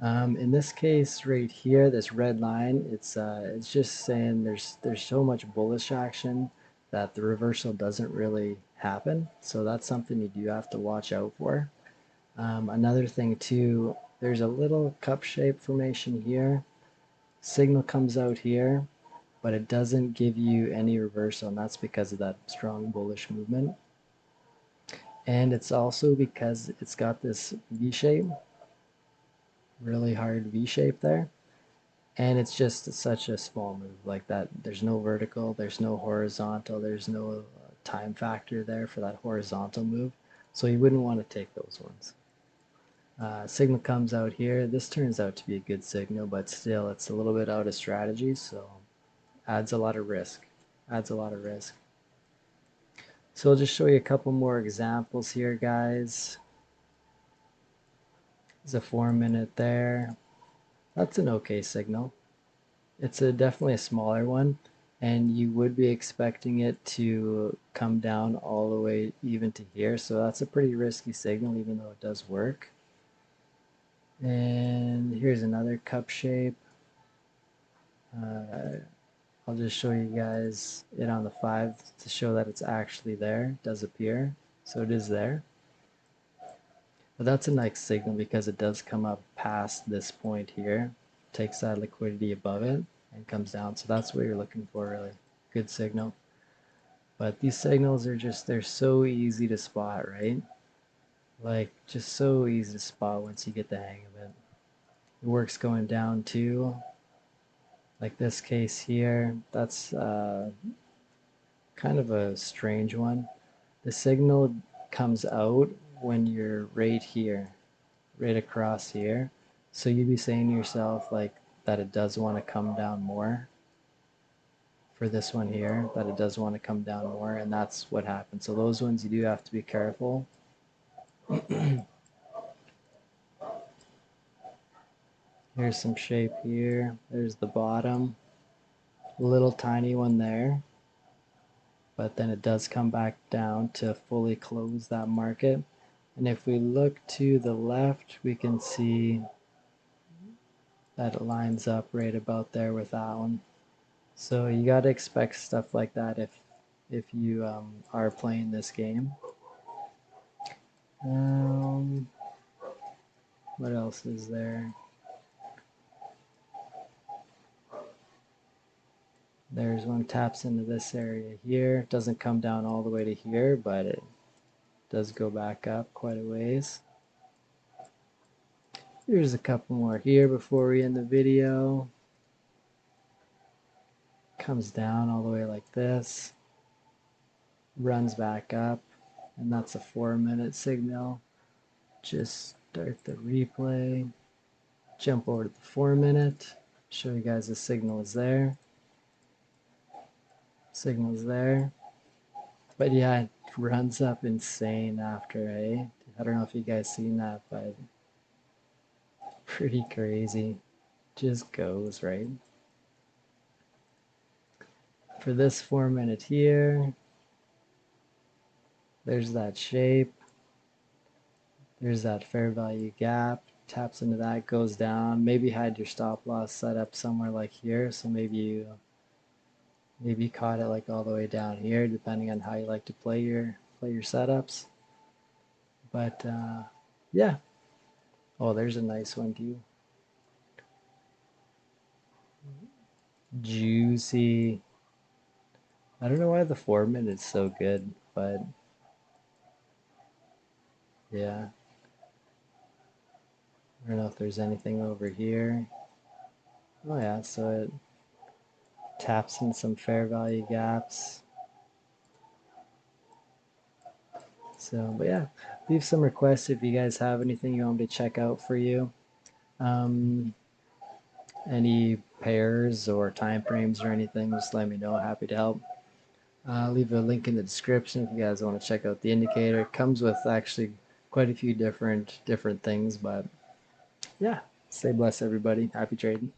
In this case right here, this red line, it's just saying there's so much bullish action that the reversal doesn't really happen. So that's something you do have to watch out for. Another thing too, there's a little cup shape formation here. Signal comes out here, but it doesn't give you any reversal, and that's because of that strong bullish movement. And it's also because it's got this V shape, really hard V shape there. And it's just such a small move like that. There's no vertical, there's no horizontal, there's no time factor there for that horizontal move. So you wouldn't want to take those ones. Signal comes out here. This turns out to be a good signal, but still it's a little bit out of strategy, so adds a lot of risk. Adds a lot of risk. So I'll just show you a couple more examples here, guys. There's a 4-minute there. That's an okay signal. It's definitely a smaller one, and you would be expecting it to come down all the way even to here. So that's a pretty risky signal, even though it does work. And here's another cup shape. I'll just show you guys it on the 5 to show that it's actually there. It does appear. So it is there. But that's a nice signal because it does come up past this point here, takes that liquidity above it, and comes down. So that's what you're looking for, really. Good signal. But these signals are just, they're so easy to spot, right? Like, just so easy to spot once you get the hang of it. It works going down too. Like this case here, that's kind of a strange one. The signal comes out when you're right here, right across here. So you'd be saying to yourself like that it does want to come down more for this one here, that it does want to come down more, and that's what happens. So those ones you do have to be careful. Here's some shape here. There's the bottom. Little tiny one there. But then it does come back down to fully close that market. And if we look to the left, we can see that it lines up right about there with that one. So you got to expect stuff like that if you are playing this game. What else is there? There's one taps into this area here. Doesn't come down all the way to here, but it does go back up quite a ways. Here's a couple more here before we end the video. Comes down all the way like this. Runs back up, and that's a 4-minute signal. Just start the replay. Jump over to the 4-minute. Show you guys the signal is there. Signal's there. But yeah, it runs up insane after, eh? I don't know if you guys seen that, but pretty crazy. Just goes, right? For this 4-minute here, there's that shape. There's that fair value gap. Taps into that, goes down. Maybe had your stop loss set up somewhere like here, so maybe you caught it like all the way down here, depending on how you like to play your setups. But yeah. Oh, there's a nice one too. Juicy. I don't know why the 4-minute is so good, but yeah. I don't know if there's anything over here. Oh yeah, so it taps in some fair value gaps. So, but yeah, leave some requests if you guys have anything you want me to check out for you. Um, any pairs or time frames or anything, just let me know. Happy to help. Leave a link in the description if you guys want to check out the indicator. It comes with actually quite a few different things, but yeah, stay blessed, everybody. Happy trading.